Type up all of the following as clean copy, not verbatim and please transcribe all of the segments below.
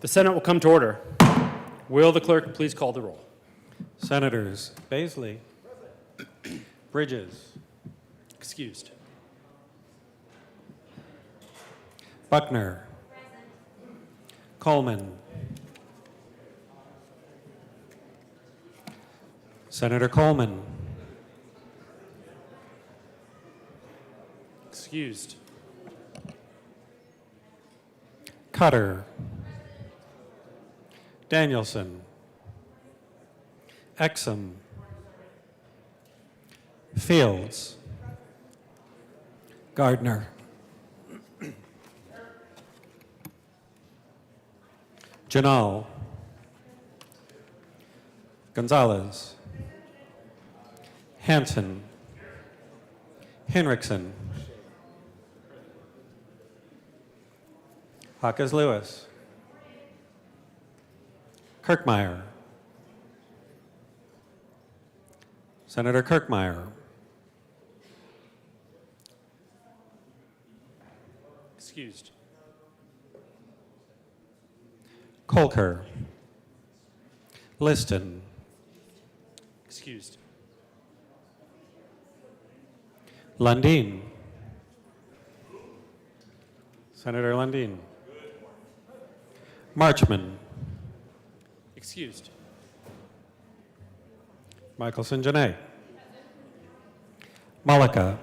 Senate will come to order. Will the clerk please call the roll? Senators Baisley, Bridges, Excused. Buckner, Coleman, Senator Coleman, Excused. Cutter, Danielson, Exum, Fields, Gardner, Janal, Gonzalez, Hanson, Henriksen, Hawkes Lewis, Kirkmeyer, Senator Kirkmeyer, Excused. Kolker, Liston, Excused. Lundin, Senator Lundin, Marchman, Excused. Michelson Janae, Malika,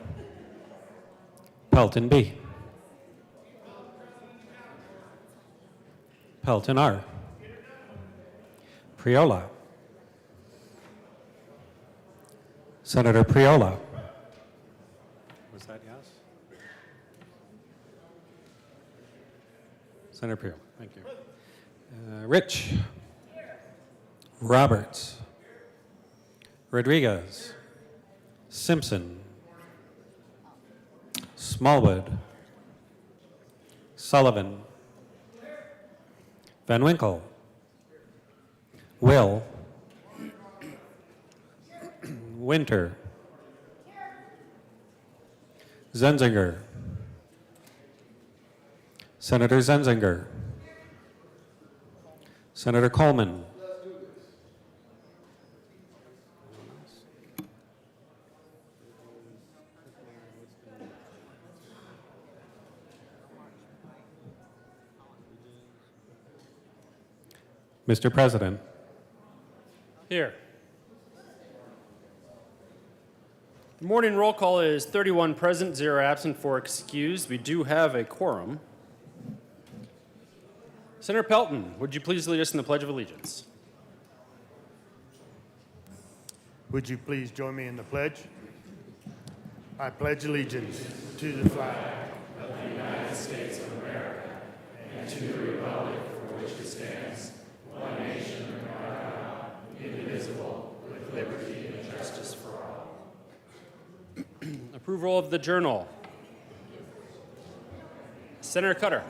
Pelton B, Pelton R, Priola, Senator Priola. Was that yes? Senator Priola, thank you. Rich, Roberts, Rodriguez, Simpson, Smallwood, Sullivan, Van Winkle, Will, Winter, Zenzinger, Senator Zenzinger, Senator Coleman, Mr. President, Here. The morning roll call is 31 present, 0 absent, 4 excused. We do have a quorum. Senator Pelton, would you please lead us in the Pledge of Allegiance? Would you please join me in the pledge? I pledge allegiance to the flag Approval of the journal. Senator Cutter.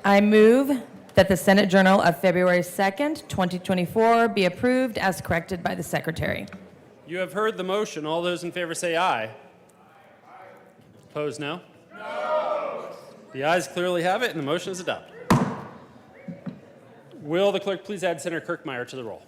I move that the Senate Journal of February 2nd, 2024 be approved as corrected by the Secretary. You have heard the motion. All those in favor say aye. Opposed, no? No. The ayes clearly have it, and the motion is adopted. Will the clerk please add Senator Kirkmeyer to the roll?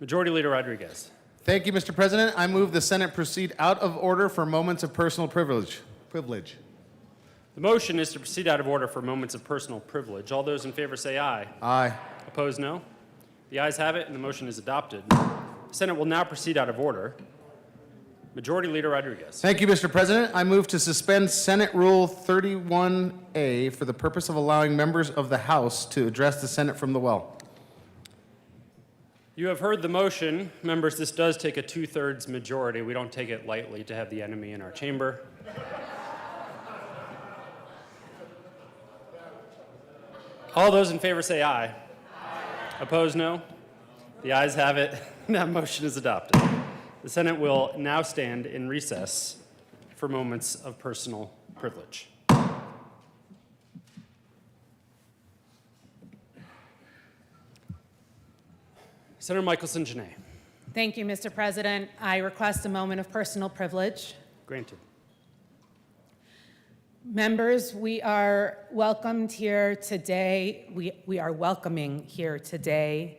Majority Leader Rodriguez. Thank you, Mr. President. I move the Senate proceed out of order for moments of personal privilege. The motion is to proceed out of order for moments of personal privilege. All those in favor say aye. Aye. Opposed, no? The ayes have it, and the motion is adopted. The Senate will now proceed out of order. Majority Leader Rodriguez. Thank you, Mr. President. I move to suspend Senate Rule 31A for the purpose of allowing members of the House to address the Senate from the well. You have heard the motion. Members, this does take a 2/3 majority. We don't take it lightly to have the enemy in our chamber. All those in favor say aye. Aye. Opposed, no? The ayes have it. That motion is adopted. The Senate will now stand in recess for moments of personal privilege. Senator Michelson Janae. Thank you, Mr. President. I request a moment of personal privilege. Granted. Members, we are welcomed here today. We are welcoming here today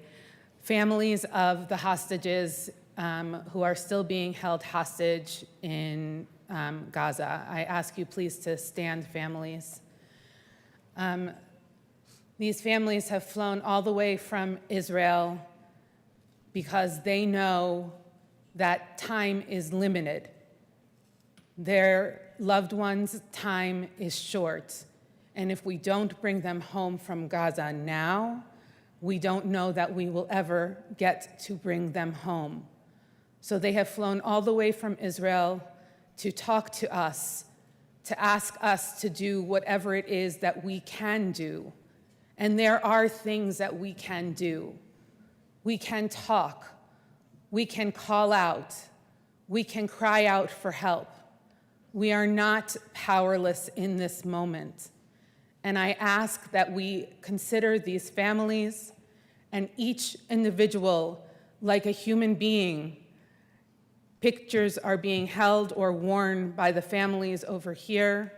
families of the hostages who are still being held hostage in Gaza. I ask you please to stand, families. These families have flown all the way from Israel because they know that time is limited. Their loved ones' time is short. And if we don't bring them home from Gaza now, we don't know that we will ever get to bring them home. So they have flown all the way from Israel to talk to us, to ask us to do whatever it is that we can do. And there are things that we can do. We can talk. We can call out. We can cry out for help. We are not powerless in this moment. And I ask that we consider these families and each individual like a human being. Pictures are being held or worn by the families over here,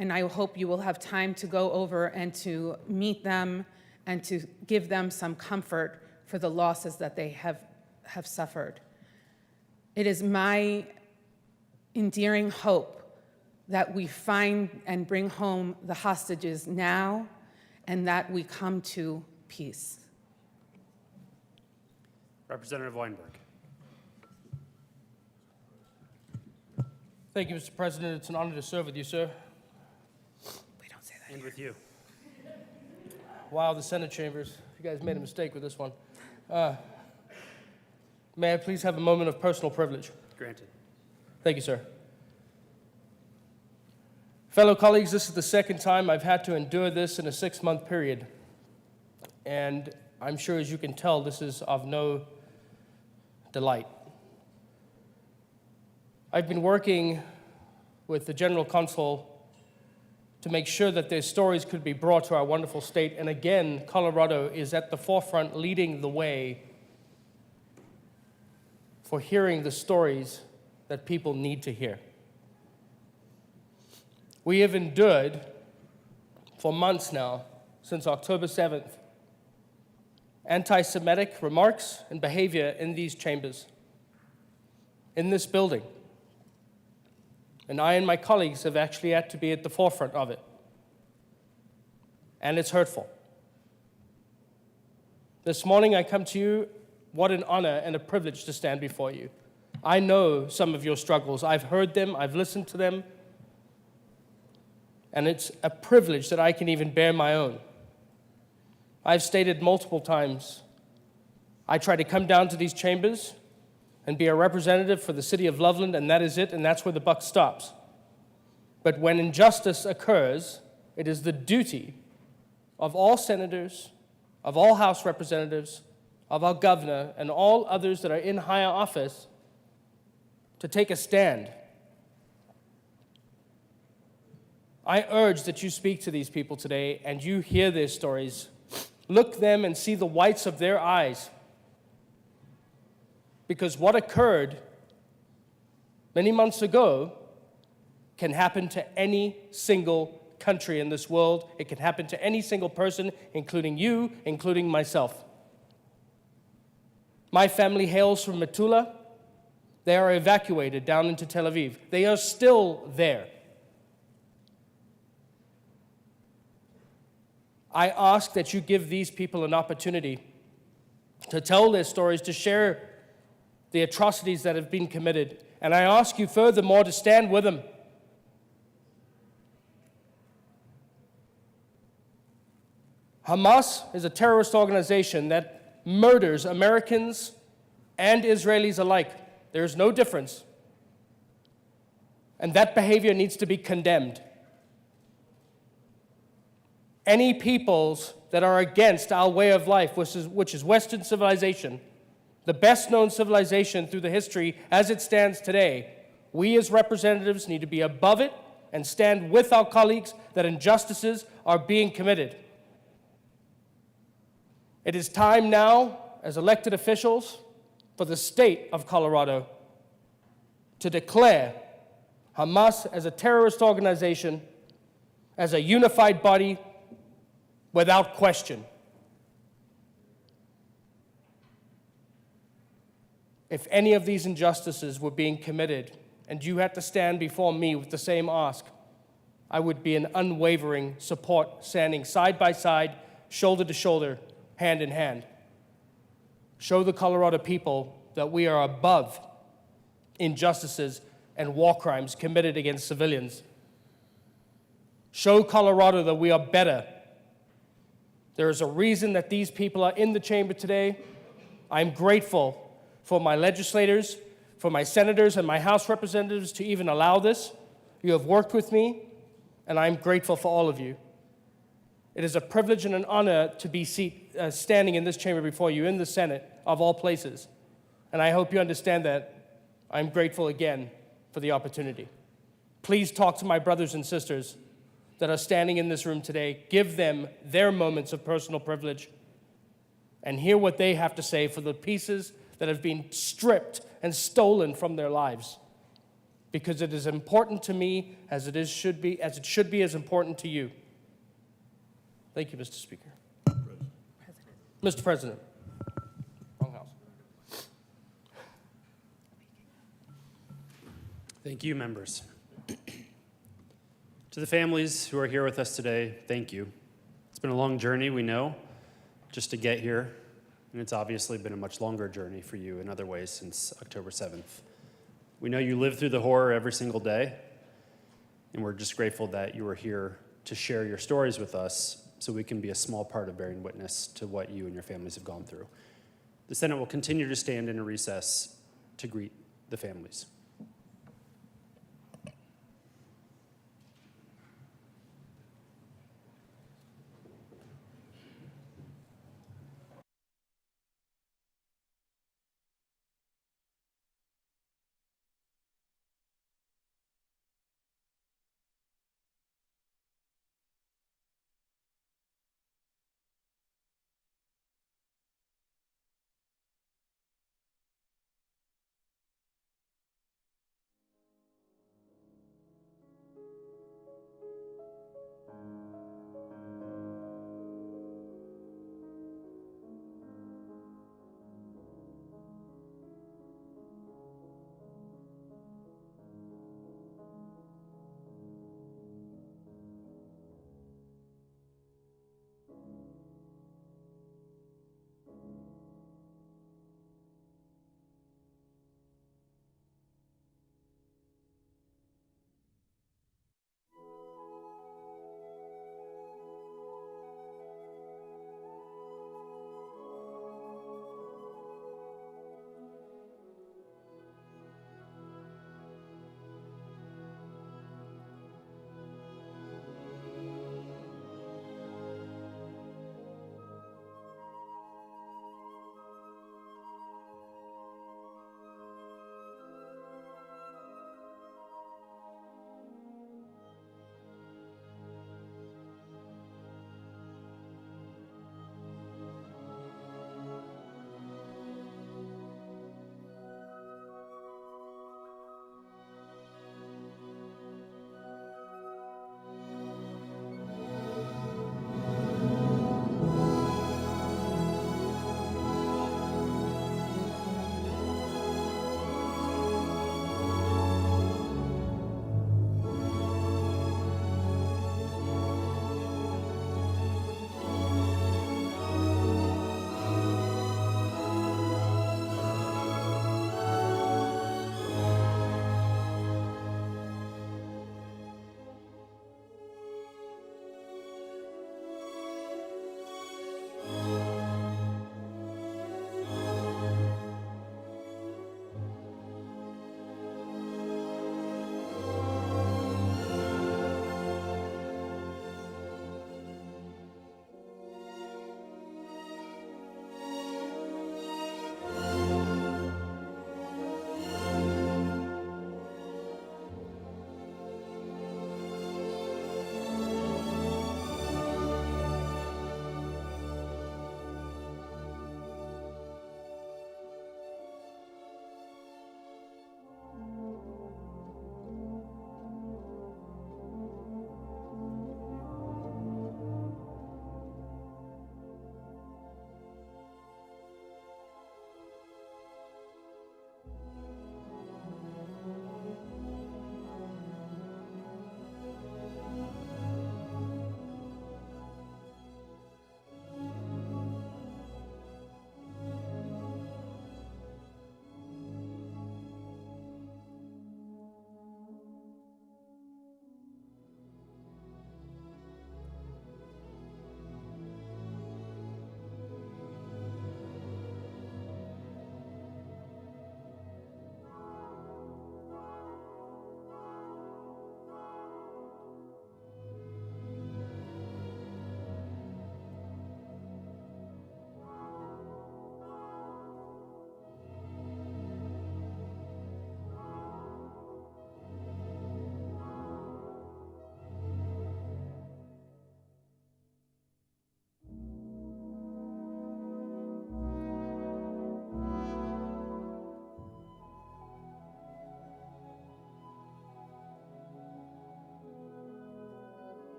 and I hope you will have time to go over and to meet them and to give them some comfort for the losses that they have suffered. It is my endearing hope that we find and bring home the hostages now and that we come to peace. Representative Weinberg. Thank you, Mr. President. It's an honor to serve with you, sir. We don't say that. And with you. Wow, the Senate chambers. You guys made a mistake with this one. May I please have a moment of personal privilege? Granted. Thank you, sir. Fellow colleagues, this is the second time I've had to endure this in a 6-month period. And I'm sure, as you can tell, this is of no delight. I've been working with the General Counsel to make sure that their stories could be brought to our wonderful state. And again, Colorado is at the forefront leading the way for hearing the stories that people need to hear. We have endured for months now, since October 7th, anti-Semitic remarks and behavior in these chambers, in this building. And I and my colleagues have actually had to be at the forefront of it. And it's hurtful. This morning I come to you, what an honor and a privilege to stand before you. I know some of your struggles. I've heard them, I've listened to them, and it's a privilege that I can even bear my own. I've stated multiple times, I try to come down to these chambers and be a representative for the city of Loveland, and that is it, and that's where the buck stops. But when injustice occurs, it is the duty of all senators, of all House representatives, of our governor, and all others that are in higher office to take a stand. I urge that you speak to these people today and you hear their stories. Look them and see the whites of their eyes. Because what occurred many months ago can happen to any single country in this world. It can happen to any single person, including you, including myself. My family hails from Metula. They are evacuated down into Tel Aviv. They are still there. I ask that you give these people an opportunity to tell their stories, to share the atrocities that have been committed. And I ask you furthermore to stand with them. Hamas is a terrorist organization that murders Americans and Israelis alike. There is no difference. And that behavior needs to be condemned. any peoples that are against our way of life, which is Western civilization, the best known civilization through the history as it stands today, we as representatives need to be above it and stand with our colleagues that injustices are being committed. It is time now, as elected officials, for the state of Colorado to declare Hamas as a terrorist organization, as a unified body, without question. If any of these injustices were being committed and you had to stand before me with the same ask, I would be in unwavering support, standing side by side, shoulder to shoulder, hand in hand. Show the Colorado people that we are above injustices and war crimes committed against civilians. Show Colorado that we are better. There is a reason that these people are in the chamber today. I'm grateful for my legislators, for my senators and my House representatives to even allow this. You have worked with me, and I'm grateful for all of you. It is a privilege and an honor to be standing in this chamber before you in the Senate, of all places. And I hope you understand that I'm grateful again for the opportunity. Please talk to my brothers and sisters that are standing in this room today. Give them their moments of personal privilege and hear what they have to say for the pieces that have been stripped and stolen from their lives. Because it is important to me as it should be as important to you. Thank you, Mr. Speaker. Mr. President. Wrong house. Thank you, members. To the families who are here with us today, thank you. It's been a long journey, we know, just to get here, and it's obviously been a much longer journey for you in other ways since October 7th. We know you live through the horror every single day, and we're just grateful that you are here to share your stories with us so we can be a small part of bearing witness to what you and your families have gone through. The Senate will continue to stand in a recess to greet the families.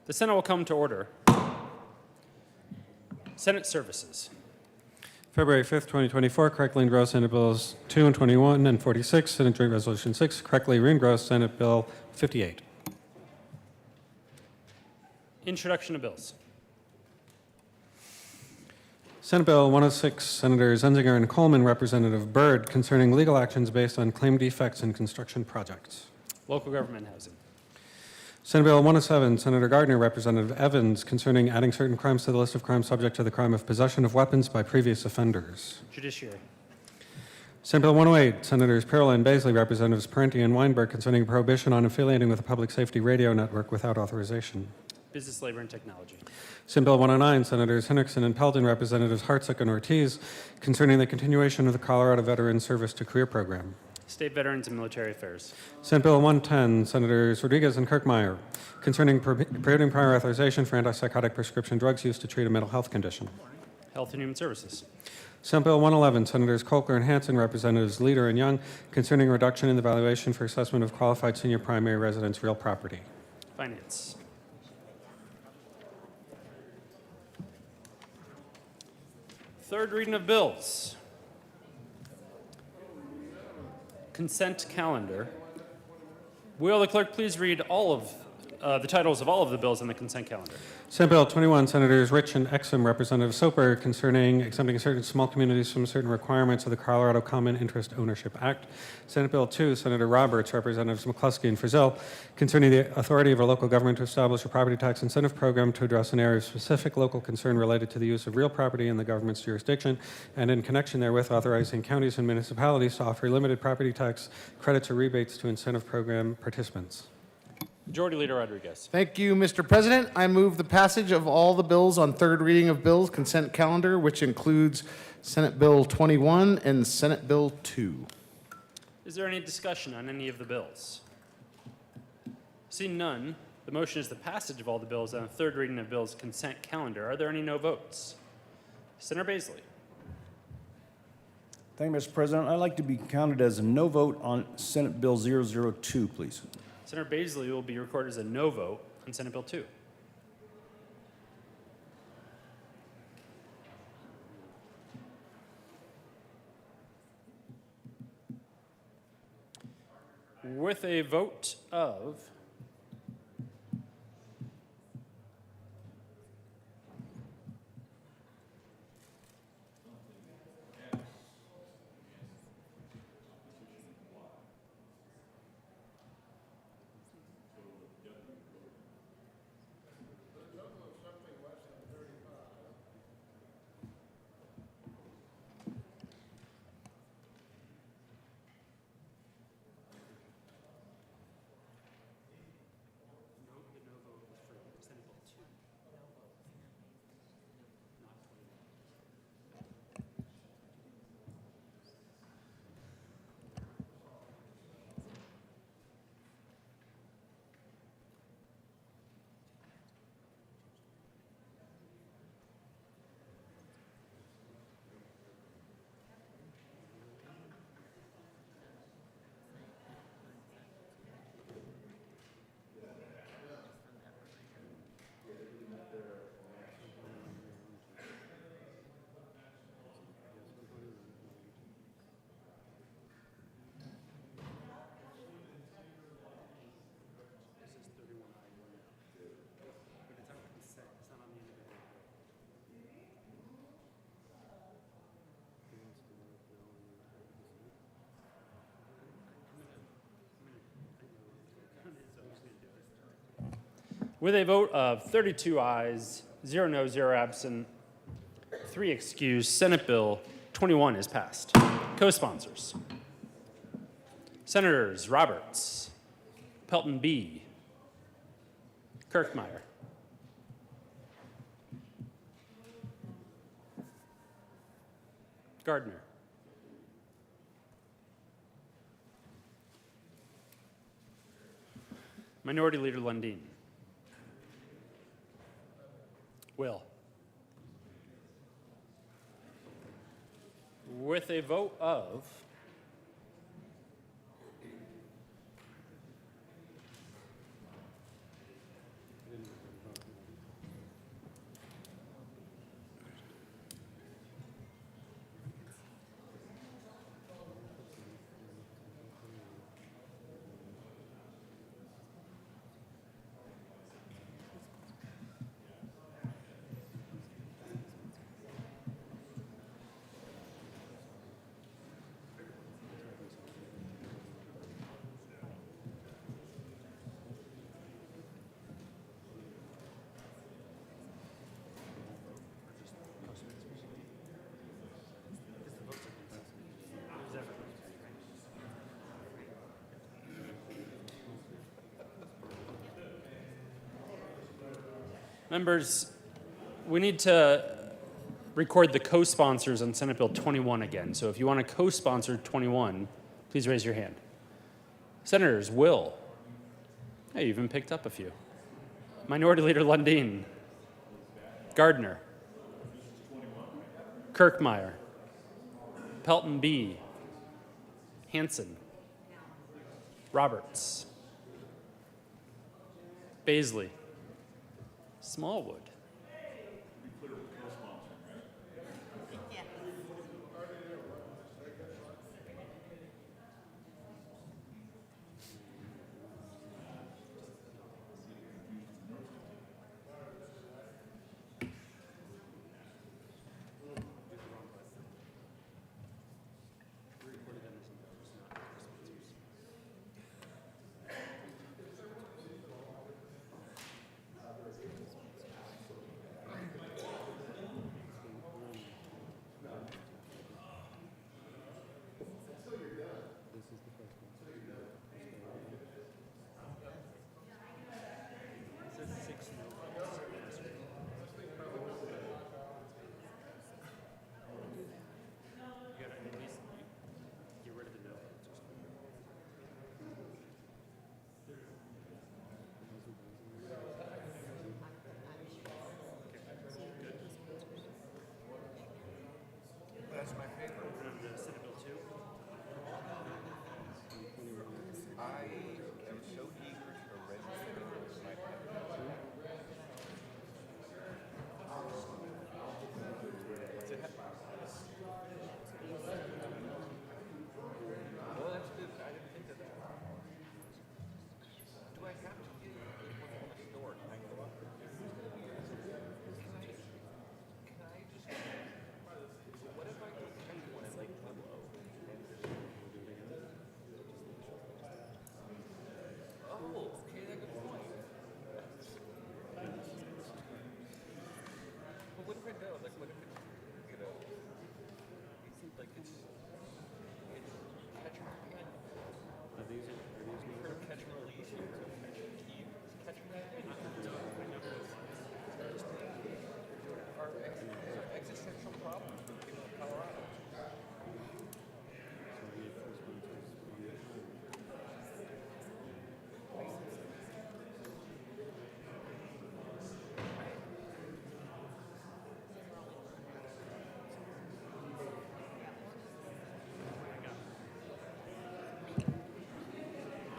The Senate will come to order. Senate Services. February 5th, 2024, correctly engrossed Senate Bills 2 and 21 and 46, Senate Joint Resolution 6, correctly reengrossed Senate Bill 58. Introduction of bills. Senate Bill 106, Senators Zenzinger and Coleman, Representative Byrd, concerning legal actions based on claim defects in construction projects. Local government housing. Senate Bill 107, Senator Gardner, Representative Evans, concerning adding certain crimes to the list of crimes subject to the crime of possession of weapons by previous offenders. Judiciary. Senate Bill 108, Senators Pearl and Baisley, Representatives Parenti and Weinberg, concerning prohibition on affiliating with a public safety radio network without authorization. Business, labor, and technology. Senate Bill 109, Senators Henriksen and Pelton, Representatives Hartsick and Ortiz, concerning the continuation of the Colorado Veteran Service to Career Program. State veterans and military affairs. Senate Bill 110, Senators Rodriguez and Kirkmeyer, concerning prohibiting prior authorization for antipsychotic prescription drugs used to treat a mental health condition. Health and Human Services. Senate Bill 111, Senators Kolker and Hansen, Representatives Leader and Young, concerning reduction in the valuation for assessment of qualified senior primary residence real property. Finance. Third reading of bills. Consent calendar. Will the clerk please read all of the titles of all of the bills on the consent calendar? Senate Bill 21, Senators Rich and Exum, Representative Soper, concerning exempting certain small communities from certain requirements of the Colorado Common Interest Ownership Act. Senate Bill 2, Senator Roberts, Representatives McCluskey and Frizzell, concerning the authority of a local government to establish a property tax incentive program to address an area of specific local concern related to the use of real property in the government's jurisdiction, and in connection therewith authorizing counties and municipalities to offer limited property tax credits or rebates to incentive program participants. Majority Leader Rodriguez. Thank you, Mr. President. I move the passage of all the bills on third reading of bills consent calendar, which includes Senate Bill 21 and Senate Bill 2. Is there any discussion on any of the bills? Seeing none, the motion is the passage of all the bills on the third reading of bills consent calendar. Are there any no votes? Senator Baisley. Thank you, Mr. President. I'd like to be counted as a no vote on Senate Bill 002, please. Senator Baisley will be recorded as a no vote on Senate Bill 2. With a vote of with a vote of 32 ayes, 0 no, 0 absent, 3 excused, Senate Bill 21 is passed. Co-sponsors. Senators Roberts, Pelton B., Kirkmeyer, Gardner, Minority Leader Lundin, Will. With a vote of Members, we need to record the co-sponsors on Senate Bill 21 again. So if you want to co-sponsor 21, please raise your hand. Senators Will. Hey, you even picked up a few. Minority Leader Lundin. Gardner. Kirkmeyer. Pelton B. Hanson. Roberts. Baisley. Smallwood.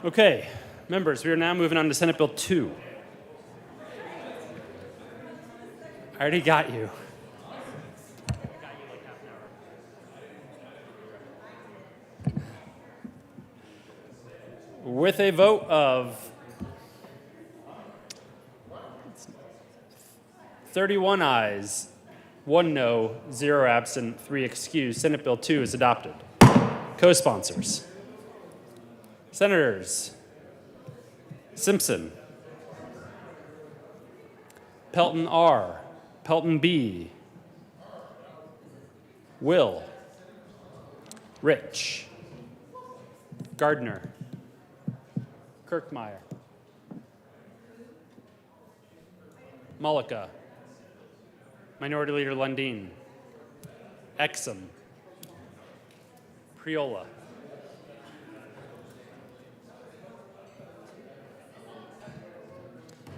Okay, members, we are now moving on to Senate Bill 2. I already got you. With a vote of 31 ayes, 1 no, 0 absent, 3 excused, Senate Bill 2 is adopted. Co-sponsors. Senators Simpson, Pelton R, Pelton B, Will, Rich, Gardner, Kirkmeyer, Mullica, Minority Leader Lundin, Exum, Priola.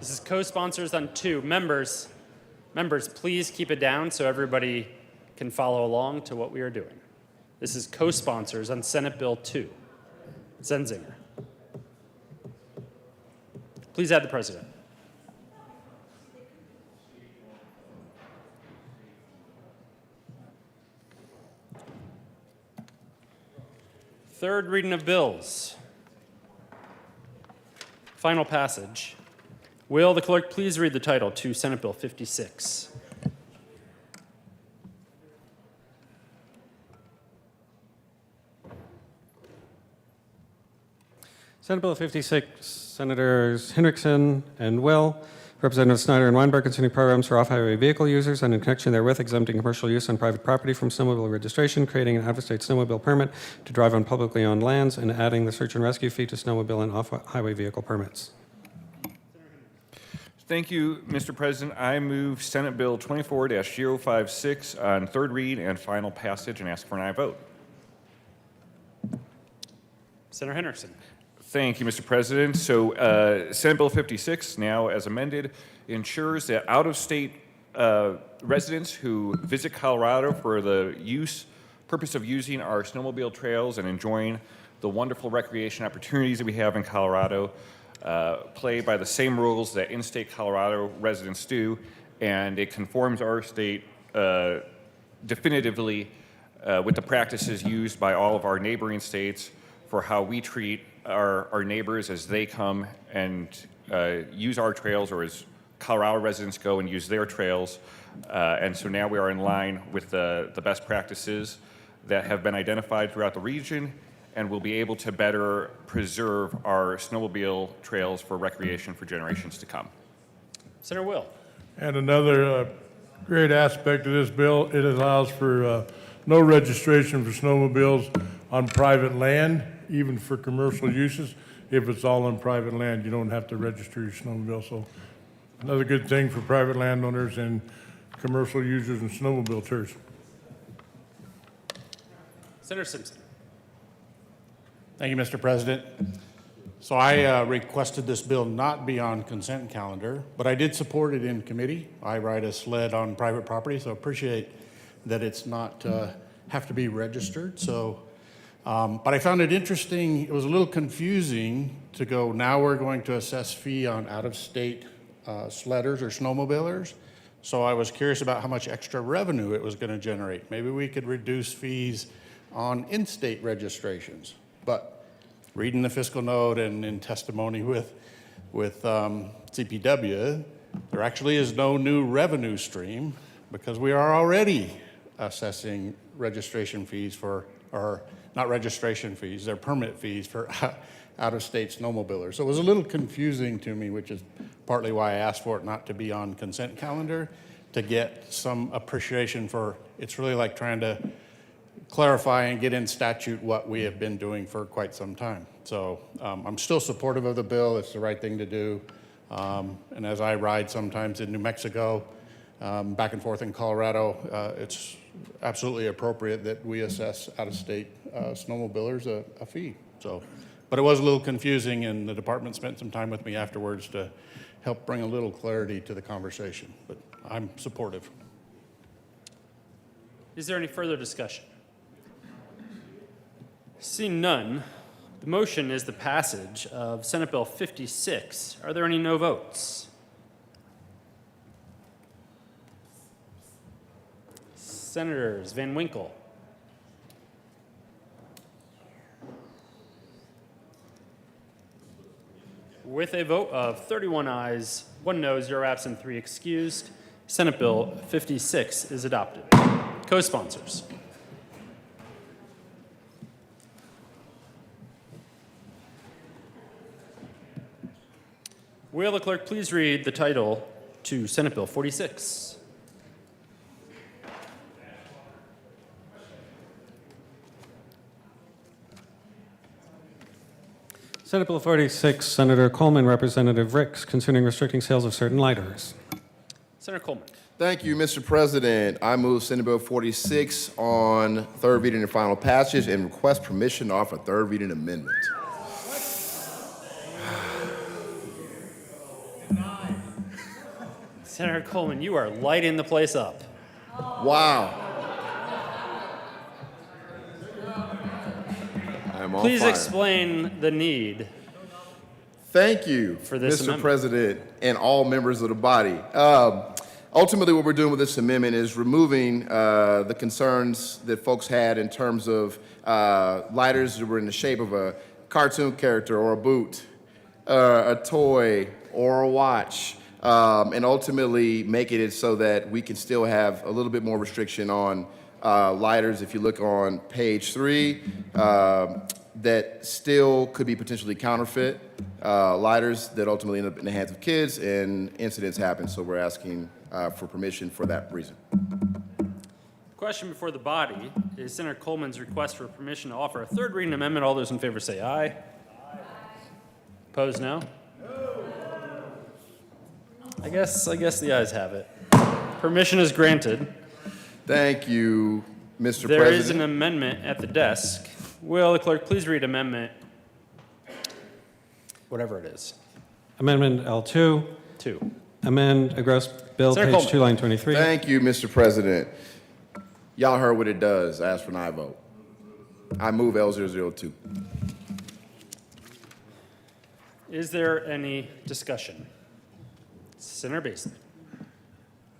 This is co-sponsors on 2. Members, please keep it down so everybody can follow along to what we are doing. This is co-sponsors on Senate Bill 2. Zenzinger. Please add the president. Third reading of bills. Final passage. Will the clerk please read the title to Senate Bill 56? Senate Bill 56, Senators Hendrickson and Will, Representatives Snyder and Weinberg concerning programs for off-highway vehicle users and in connection therewith exempting commercial use on private property from snowmobile registration, creating an out-of-state snowmobile permit to drive on publicly owned lands, and adding the search and rescue fee to snowmobile and off-highway vehicle permits. Thank you, Mr. President. I move Senate Bill 24-056 on third read and final passage and ask for an aye vote. Senator Henderson. Thank you, Mr. President. So Senate Bill 56, now as amended, ensures that out-of-state residents who visit Colorado for the purpose of using our snowmobile trails and enjoying the wonderful recreation opportunities that we have in Colorado play by the same rules that in-state Colorado residents do, and it conforms our state definitively with the practices used by all of our neighboring states for how we treat our neighbors as they come and use our trails, or as Colorado residents go and use their trails. And so now we are in line with the best practices that have been identified throughout the region, and will be able to better preserve our snowmobile trails for recreation for generations to come. Senator Will. And another great aspect of this bill, it allows for no registration for snowmobiles on private land, even for commercial uses. If it's all on private land, you don't have to register your snowmobile. So another good thing for private landowners and commercial users and snowmobile tours. Senator Simpson. Thank you, Mr. President. So I requested this bill not be on consent calendar, but I did support it in committee. I ride a sled on private property, so I appreciate that it's not have to be registered. So, but I found it interesting. It was a little confusing to go, now we're going to assess fee on out-of-state sledders or snowmobilers. So I was curious about how much extra revenue it was going to generate. Maybe we could reduce fees on in-state registrations. But reading the fiscal note and in testimony with CPW, there actually is no new revenue stream because we are already assessing registration fees for, or not registration fees, they're permit fees for out-of-state snowmobilers. So it was a little confusing to me, which is partly why I asked for it not to be on consent calendar, to get some appreciation for, it's really like trying to clarify and get in statute what we have been doing for quite some time. So I'm still supportive of the bill. It's the right thing to do. And as I ride sometimes in New Mexico, back and forth in Colorado, it's absolutely appropriate that we assess out-of-state snowmobilers a fee. So, but it was a little confusing, and the department spent some time with me afterwards to help bring a little clarity to the conversation. But I'm supportive. Is there any further discussion? Seeing none, the motion is the passage of Senate Bill 56. Are there any no votes? Senators Van Winkle, with a vote of 31 ayes, 1 no, 0 absent, 3 excused, Senate Bill 56 is adopted. Co-sponsors. Will the clerk please read the title to Senate Bill 46? Senate Bill 46, Senator Coleman, Representative Ricks, concerning restricting sales of certain lighters. Senator Coleman. Thank you, Mr. President. I move Senate Bill 46 on third reading and final passage and request permission to offer a third reading amendment. Senator Coleman, you are lighting the place up. Wow. I'm on Please fire. explain the need. Thank you, for this Mr. amendment. President, and all members of the body. Ultimately, what we're doing with this amendment is removing the concerns that folks had in terms of lighters that were in the shape of a cartoon character or a boot, a toy, or a watch, and ultimately making it so that we can still have a little bit more restriction on lighters. If you look on page 3, that still could be potentially counterfeit lighters that ultimately end up in the hands of kids, and incidents happen. So we're asking for permission for that reason. The question before the body is Senator Coleman's request for permission to offer a third reading amendment. All those in favor say aye. Opposed, no? I guess the ayes have it. Permission is granted. Thank you, Mr. There is an President. amendment at the desk. Will the clerk please read amendment, whatever it is, Amendment L2, 2. amend a gross bill, Senator page Coleman. 2, line 23. Thank you, Mr. President. Y'all heard what it does. Ask for an aye vote. I move L002. Is there any discussion? Senator Basley.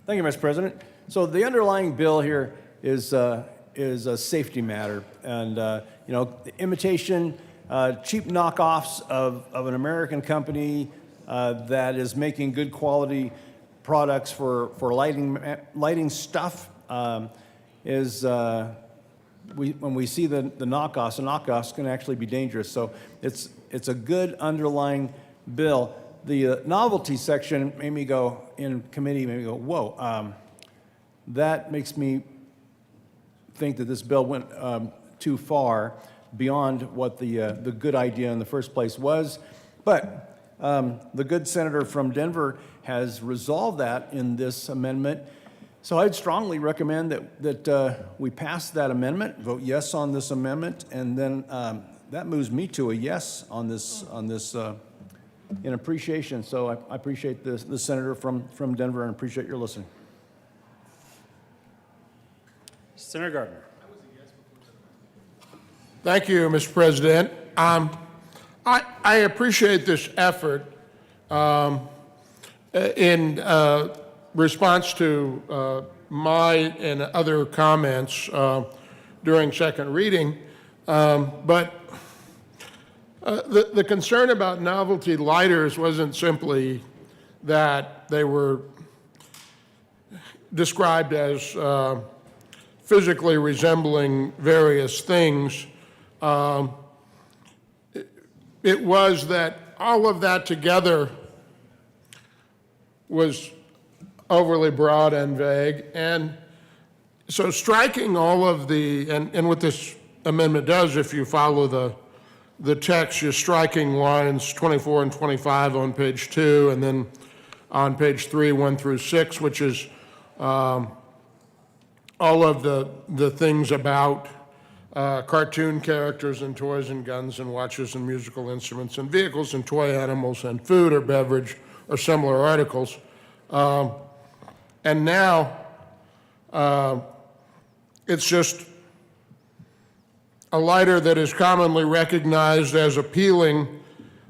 Thank you, Mr. President. So the underlying bill here is a safety matter, and imitation, cheap knockoffs of an American company that is making good quality products for lighting stuff when we see the knockoffs can actually be dangerous. So it's a good underlying bill. The novelty section made me go, in committee, made me go, whoa. That makes me think that this bill went too far beyond what the good idea in the first place was. But the good senator from Denver has resolved that in this amendment. So I'd strongly recommend that we pass that amendment, vote yes on this amendment, and then that moves me to a yes on this in appreciation. So I appreciate the senator from Denver and appreciate your listening. Senator Gardner. Thank you, Mr. President. I appreciate this effort in response to my and other comments during second reading. But the concern about novelty lighters wasn't simply that they were described as physically resembling various things. It was that all of that together was overly broad and vague. And so striking all of and what this amendment does, if you follow the text, you're striking lines 24 and 25 on page 2, and then on page 3, 1 through 6, which is all of the things about cartoon characters and toys and guns and watches and musical instruments and vehicles and toy animals and food or beverage or similar articles. And now it's just a lighter that is commonly recognized as appealing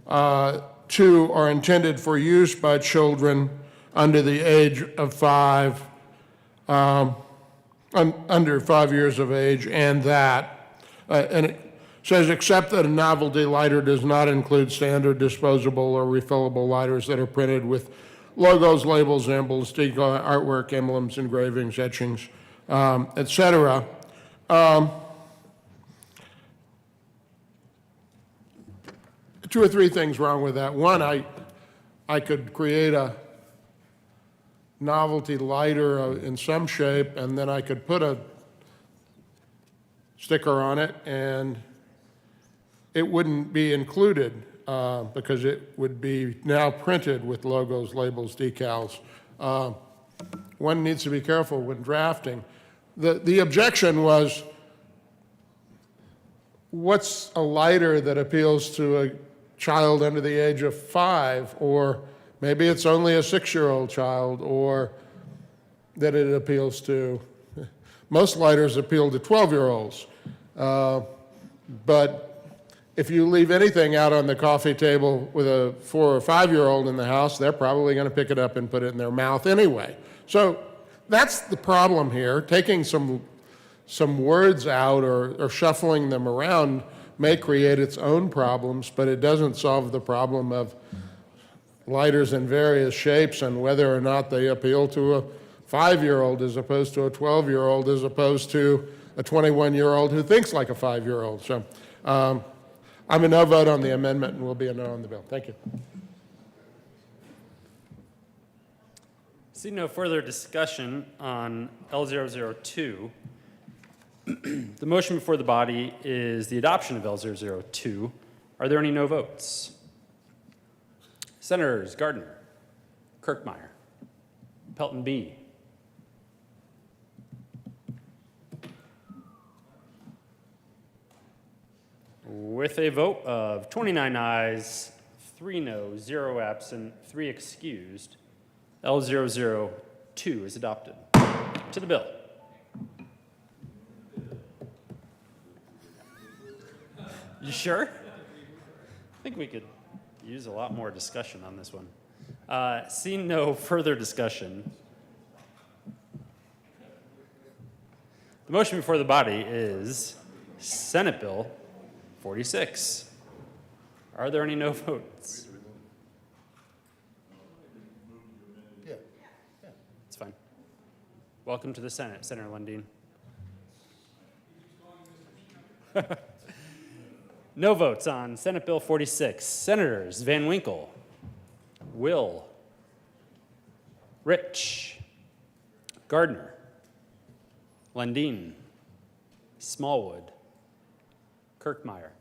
to or intended for use by children under the age of 5, under 5 years of age, and it says, except that a novelty lighter does not include standard disposable or refillable lighters that are printed with logos, labels, symbols, artwork, emblems, engravings, etchings, etc. Two or three things wrong with that. One, I could create a novelty lighter in some shape, and then I could put a sticker on it, and it wouldn't be included because it would be now printed with logos, labels, decals. One needs to be careful when drafting. The objection was, what's a lighter that appeals to a child under the age of 5, or maybe it's only a 6-year-old child, or that it appeals to. Most lighters appeal to 12-year-olds. But if you leave anything out on the coffee table with a 4 or 5-year-old in the house, they're probably going to pick it up and put it in their mouth anyway. So that's the problem here. Taking some words out or shuffling them around may create its own problems, but it doesn't solve the problem of lighters in various shapes and whether or not they appeal to a 5-year-old as opposed to a 12-year-old as opposed to a 21-year-old who thinks like a 5-year-old. So I'm a no vote on the amendment and will be a no on the bill. Thank you. See no further discussion on L002. The motion before the body is the adoption of L002. Are there any no votes? Senators Gardner, Kirkmeyer, Pelton B. With a vote of 29 ayes, 3 no, 0 absent, 3 excused, L002 is adopted. To the bill. You sure? I think we could use a lot more discussion on this one. Seeing no further discussion, the motion before the body is Senate Bill 46. Are there any no votes? Yeah. It's fine. Welcome to the Senate, Senator Lundin. No votes on Senate Bill 46. Senators Van Winkle, Will, Rich, Gardner, Lundin, Smallwood, Kirkmeyer,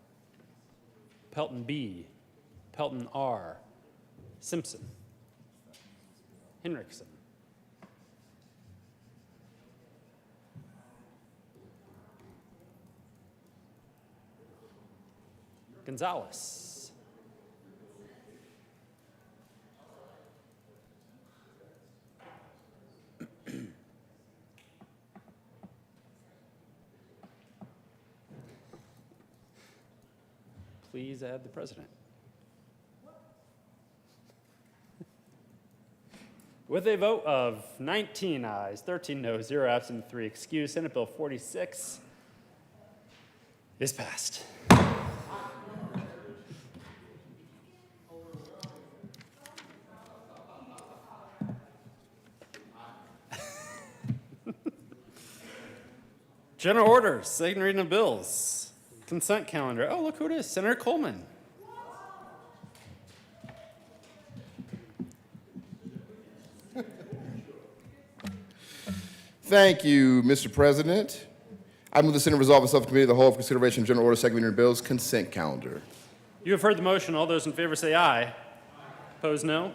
Pelton B, Pelton R, Simpson, Hinrichsen, Gonzalez, please add the president. With a vote of 19 ayes, 13 no, 0 absent, 3 excused, Senate Bill 46 is passed. General orders, second reading of bills, consent calendar. Oh, look who it is, Senator Coleman. Thank you, Mr. President. I move the Senate resolve the subcommittee of the whole for consideration of general order second reading of bills consent calendar. You have heard the motion. All those in favor say aye. Opposed, no.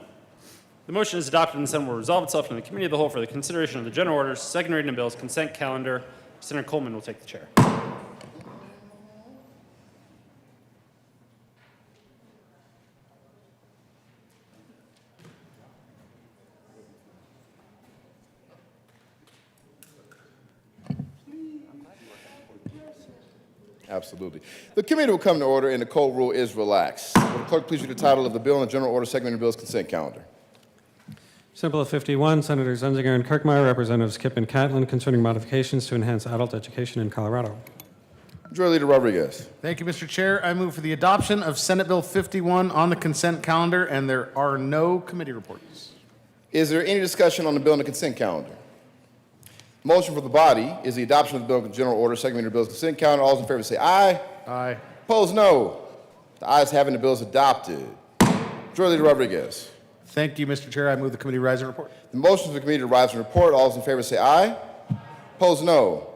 The motion is adopted and the Senate will resolve itself in the committee of the whole for the consideration of the general orders, second reading of bills, consent calendar. Senator Coleman will take the chair. Absolutely. The committee will come to order and the cold rule is relaxed. Will the clerk please read the title of the bill and the general order second reading of bills consent calendar? Senate Bill 51, Senators Zenzinger and Kirkmeyer, Representatives Kipp and Catlin, concerning modifications to enhance adult education in Colorado. Majority Leader Rodriguez. Thank you, Mr. Chair. I move for the adoption of Senate Bill 51 on the consent calendar, and there are no committee reports. Is there any discussion on the bill and the consent calendar? Motion for the body is the adoption of the bill and general order second reading of bills consent calendar. All those in favor say aye. Aye. Opposed, no. The ayes having the bills adopted. Majority Leader Rodriguez. Thank you, Mr. Chair. I move the committee rise and report. The motion for the committee to rise and report. All those in favor say aye. Opposed, no.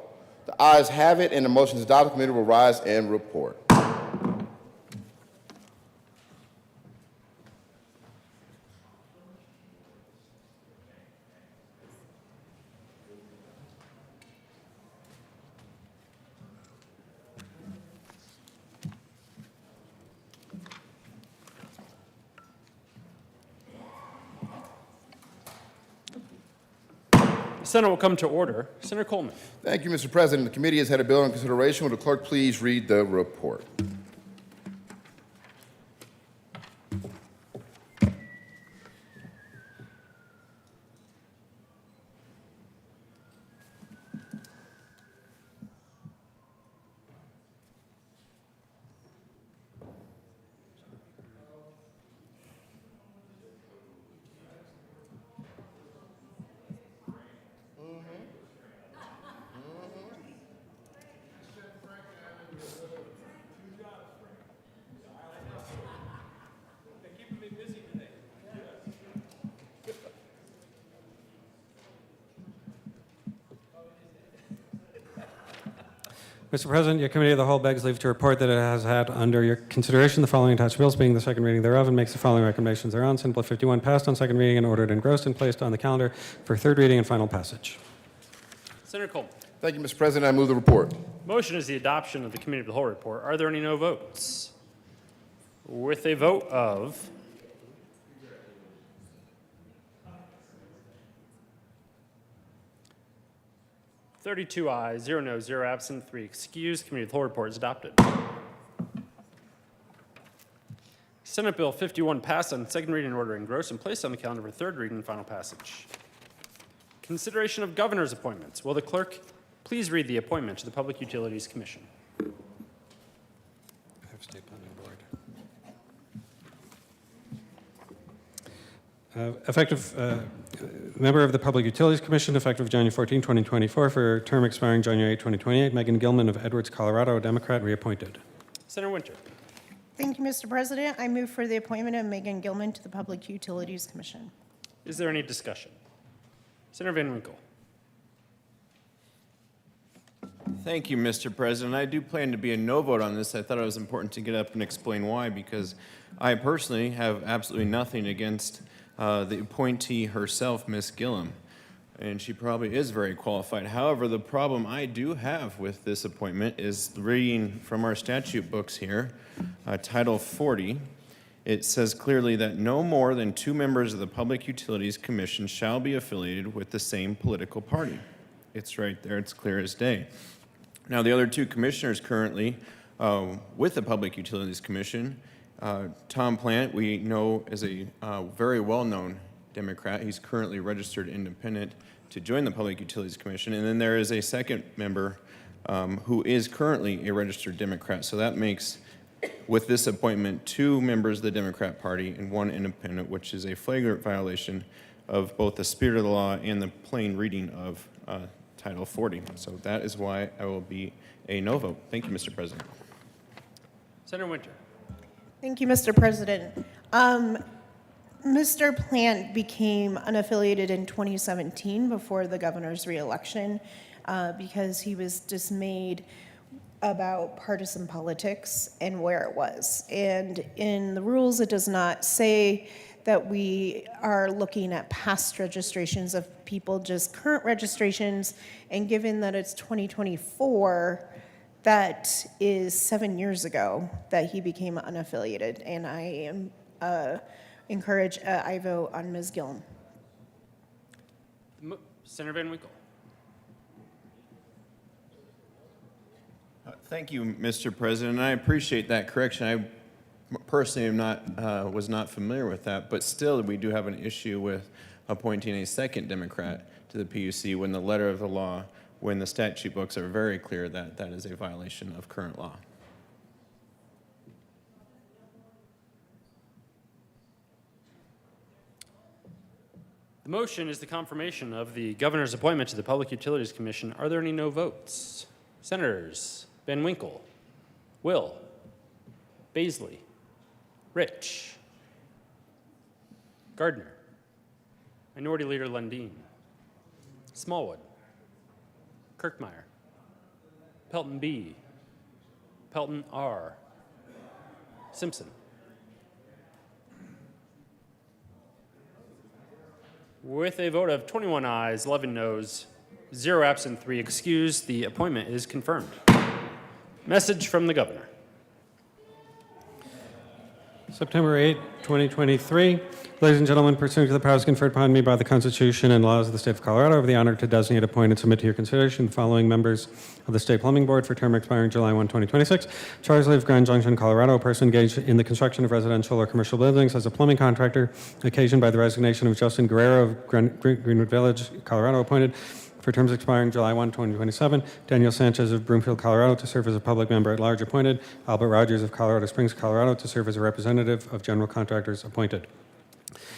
The ayes have it, and the motion is adopted. The committee will rise and report. The Senate will come to order. Senator Coleman. Thank you, Mr. President. The committee has had a bill in consideration. Will the clerk please read the report? Mr. President, your committee of the whole begs leave to report that it has had under your consideration the following attached bills, being the second reading thereof, and makes the following recommendations thereon. Senate Bill 51 passed on second reading and ordered engrossed and placed on the calendar for third reading and final passage. Senator Coleman. Thank you, Mr. President. I move the report. Motion is the adoption of the committee of the whole report. Are there any no votes? With a vote of 32 ayes, 0 noes, 0 absent, 3 excused. Committee of the whole report is adopted. Senate Bill 51 passed on second reading and order engrossed and placed on the calendar for third reading and final passage. Consideration of governor's appointments. Will the clerk please read the appointment to the Public Utilities Commission? Member of the Public Utilities Commission, effective January 14, 2024, for term expiring January 8, 2028, Megan Gilman of Edwards, Colorado, a Democrat, reappointed. Senator Winter. Thank you, Mr. President. I move for the appointment of Megan Gilman to the Public Utilities Commission. Is there any discussion? Senator Van Winkle. Thank you, Mr. President. I do plan to be a no vote on this. I thought it was important to get up and explain why, because I personally have absolutely nothing against the appointee herself, Ms. Gillum, and she probably is very qualified. However, the problem I do have with this appointment is reading from our statute books here, Title 40. It says clearly that no more than 2 members of the Public Utilities Commission shall be affiliated with the same political party. It's right there. It's clear as day. Now, the other 2 commissioners currently with the Public Utilities Commission, Tom Plant, we know, is a very well-known Democrat. He's currently registered independent to join the Public Utilities Commission. And then there is a second member who is currently a registered Democrat. So that makes, with this appointment, 2 members of the Democrat Party and 1 independent, which is a flagrant violation of both the spirit of the law and the plain reading of Title 40. So that is why I will be a no vote. Thank you, Mr. President. Senator Winter. Thank you, Mr. President. Mr. Plant became unaffiliated in 2017 before the governor's reelection because he was dismayed about partisan politics and where it was. And in the rules, it does not say that we are looking at past registrations of people, just current registrations. And given that it's 2024, that is 7 years ago that he became unaffiliated. And I am I vote on Ms. Gillum. Senator Van Winkle. Thank you, Mr. President. I appreciate that correction. I personally was not familiar with that, but still we do have an issue with appointing a second Democrat to the PUC when the letter of the law, when the statute books are very clear that that is a violation of current law. The motion is the confirmation of the governor's appointment to the Public Utilities Commission. Are there any no votes? Senators Van Winkle, Will, Baisley, Rich, Gardner, Minority Leader Lundeen, Smallwood, Kirkmeyer, Pelton B, Pelton R, Simpson. With a vote of 21 ayes, 11 noes, 0 absent, 3 excused, the appointment is confirmed. Message from the governor. September 8, 2023. Ladies and gentlemen, pursuant to the powers conferred upon me by the Constitution and laws of the State of Colorado, I have the honor to designate, appoint, and submit to your consideration the following members of the State Plumbing Board for term expiring July 1, 2026. Charles Lee of Grand Junction, Colorado, a person engaged in the construction of residential or commercial buildings as a plumbing contractor, occasioned by the resignation of Justin Guerrero of Greenwood Village, Colorado, appointed for terms expiring July 1, 2027. Daniel Sanchez of Broomfield, Colorado, to serve as a public member at large, appointed. Albert Rogers of Colorado Springs, Colorado, to serve as a representative of general contractors, appointed.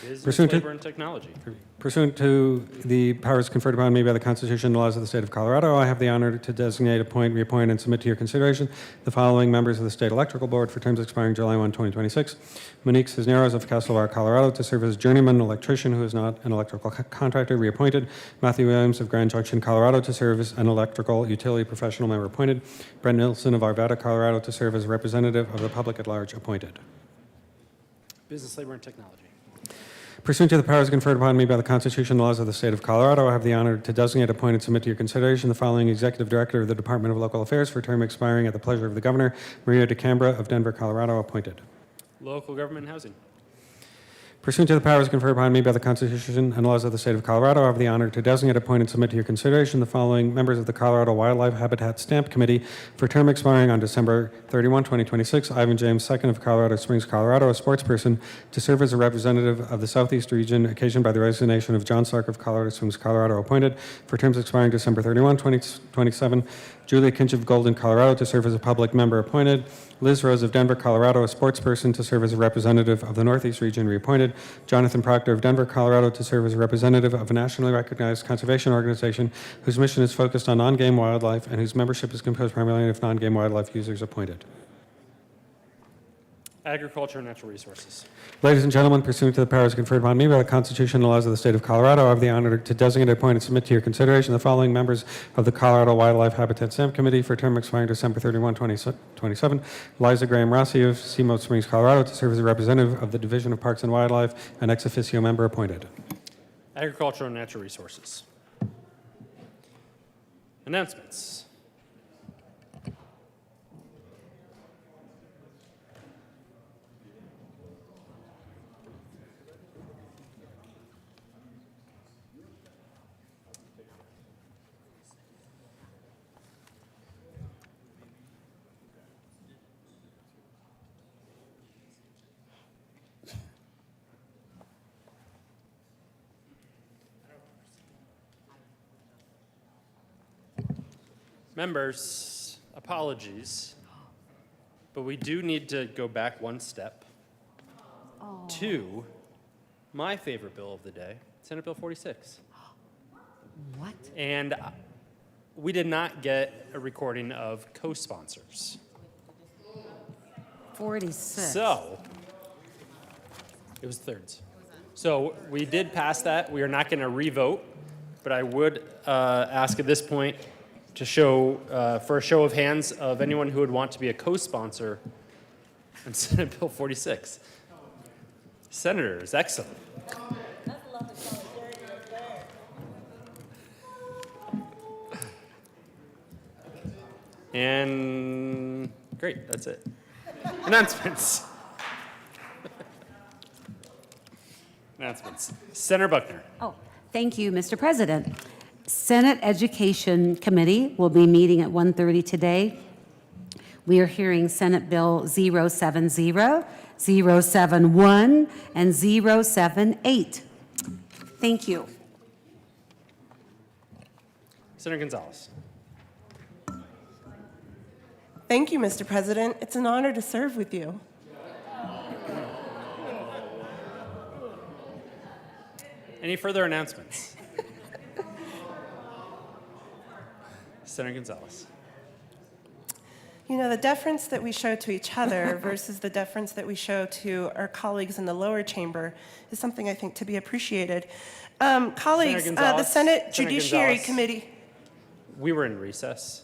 Business, Pursuant to- labor, and technology. Pursuant to the powers conferred upon me by the Constitution and laws of the state of Colorado, I have the honor to designate, appoint, reappoint, and submit to your consideration the following members of the State Electrical Board for terms expiring July 1, 2026. Monique Cisneros of Castlebar, Colorado, to serve as journeyman electrician who is not an electrical contractor, reappointed. Matthew Williams of Grand Junction, Colorado, to serve as an electrical utility professional member, appointed. Brent Nilsson of Arvada, Colorado, to serve as a representative of the public at large, appointed. Business, labor, and technology. Pursuant to the powers conferred upon me by the Constitution and laws of the state of Colorado, I have the honor to designate, appoint, and submit to your consideration the following Executive Director of the Department of Local Affairs for term expiring at the pleasure of the Governor, Maria DeCambra of Denver, Colorado, appointed. Local government and housing. Pursuant to the powers conferred upon me by the Constitution and laws of the state of Colorado, I have the honor to designate, appoint, and submit to your consideration the following members of the Colorado Wildlife Habitat Stamp Committee for term expiring on December 31, 2026. Ivan James II of Colorado Springs, Colorado, a sportsperson, to serve as a representative of the Southeast region occasioned by the resignation of John Sark of Colorado Springs, Colorado, appointed for terms expiring December 31, 2027. Julia Kinch of Golden, Colorado, to serve as a public member, appointed. Liz Rose of Denver, Colorado, a sportsperson, to serve as a representative of the Northeast region, reappointed. Jonathan Proctor of Denver, Colorado, to serve as a representative of a nationally recognized conservation organization whose mission is focused on non-game wildlife and whose membership is composed primarily of non-game wildlife users, appointed. Agriculture and natural resources. Ladies and gentlemen, pursuant to the powers conferred upon me by the Constitution and laws of the state of Colorado, I have the honor to designate, appoint, and submit to your consideration the following members of the Colorado Wildlife Habitat Stamp Committee for term expiring December 31, 2027. Liza Graham Rossi of Seamote Springs, Colorado, to serve as a representative of the Division of Parks and Wildlife, and ex officio member, appointed. Agriculture and natural resources. Announcements. Members, apologies, but we do need to go back one step to my favorite bill of the day, Senate Bill 46. What? And we did not get a recording of co-sponsors. 46. So, it was thirds. So we did pass that. We are not going to revote, but I would ask at this point to show, for a show of hands of anyone who would want to be a co-sponsor on Senate Bill 46. Senators, excellent. And great, that's it. Announcements. Announcements. Senator Buckner. Oh, thank you, Mr. President. Senate Education Committee will be meeting at 1:30 today. We are hearing Senate Bill 070, 071, and 078. Thank you. Senator Gonzalez. Thank you, Mr. President. It's an honor to serve with you. Any further announcements? Senator Gonzalez. You know, the deference that we show to each other versus the deference that we show to our colleagues in the lower chamber is something I think to be appreciated. Colleagues, the Senate Judiciary Committee. We were in recess.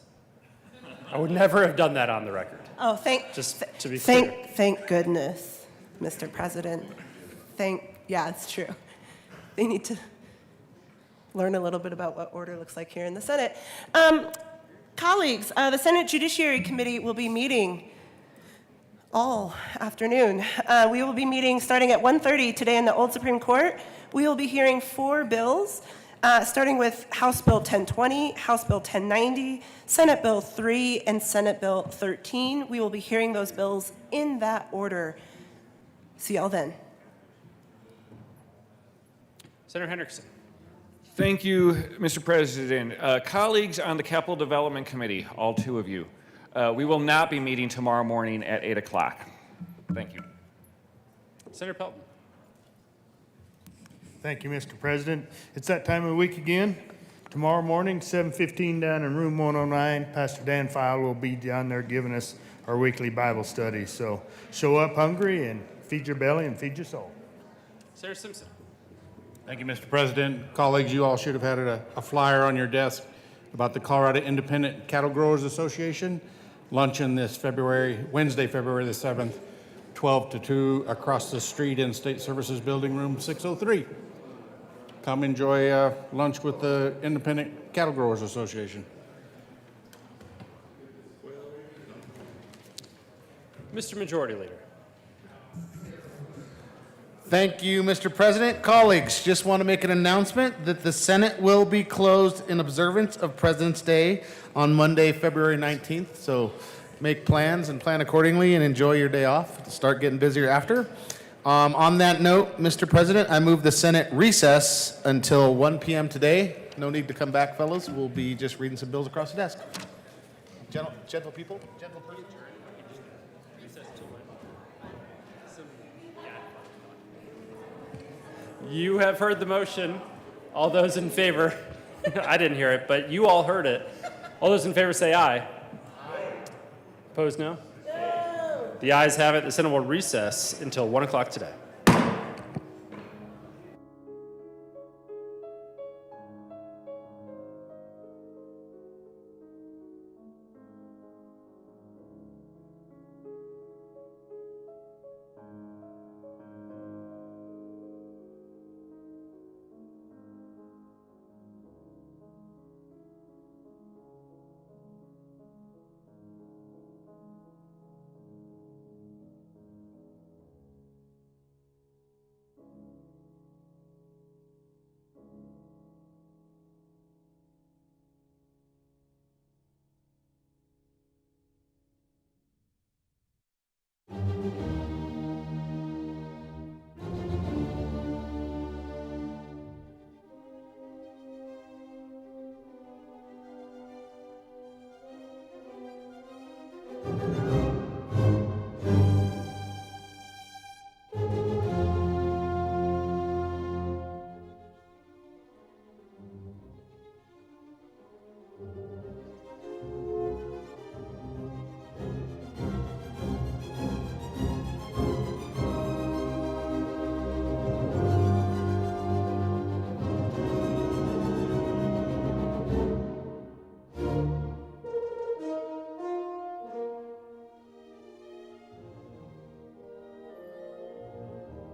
I would never have done that on the record. Oh, Just to be clear. Thank goodness, Mr. President. Yeah, it's true. They need to learn a little bit about what order looks like here in the Senate. Colleagues, the Senate Judiciary Committee will be meeting all afternoon. We will be meeting starting at 1:30 today in the Old Supreme Court. We will be hearing 4 bills, starting with House Bill 1020, House Bill 1090, Senate Bill 3, and Senate Bill 13. We will be hearing those bills in that order. See y'all then. Senator Hendrickson. Thank you, Mr. President. Colleagues on the Capital Development Committee, all 2 of you, we will not be meeting tomorrow morning at 8 o'clock. Thank you. Senator Pelton. Thank you, Mr. President. It's that time of the week again. Tomorrow morning, 7:15 down in room 109, Pastor Dan File will be down there giving us our weekly Bible study. So show up hungry and feed your belly and feed your soul. Sarah Simpson. Thank you, Mr. President. Colleagues, you all should have had a flyer on your desk about the Colorado Independent Cattle Growers Association luncheon this Wednesday, February the 7th, 12 to 2 across the street in State Services Building, room 603. Come enjoy lunch with the Independent Cattle Growers Association. Mr. Majority Leader. Thank you, Mr. President. Colleagues, just want to make an announcement that the Senate will be closed in observance of President's Day on Monday, February 19th. So make plans and plan accordingly and enjoy your day off. Start getting busier after. On that note, Mr. President, I move the Senate recess until 1 p.m. today. No need to come back, fellas. We'll be just reading some bills across the desk. Gentle people, gentle person. You have heard the motion. All those in favor, I didn't hear it, but you all heard it. All those in favor say aye. Aye. Opposed, no? No. The ayes have it. The Senate will recess until 1 o'clock today.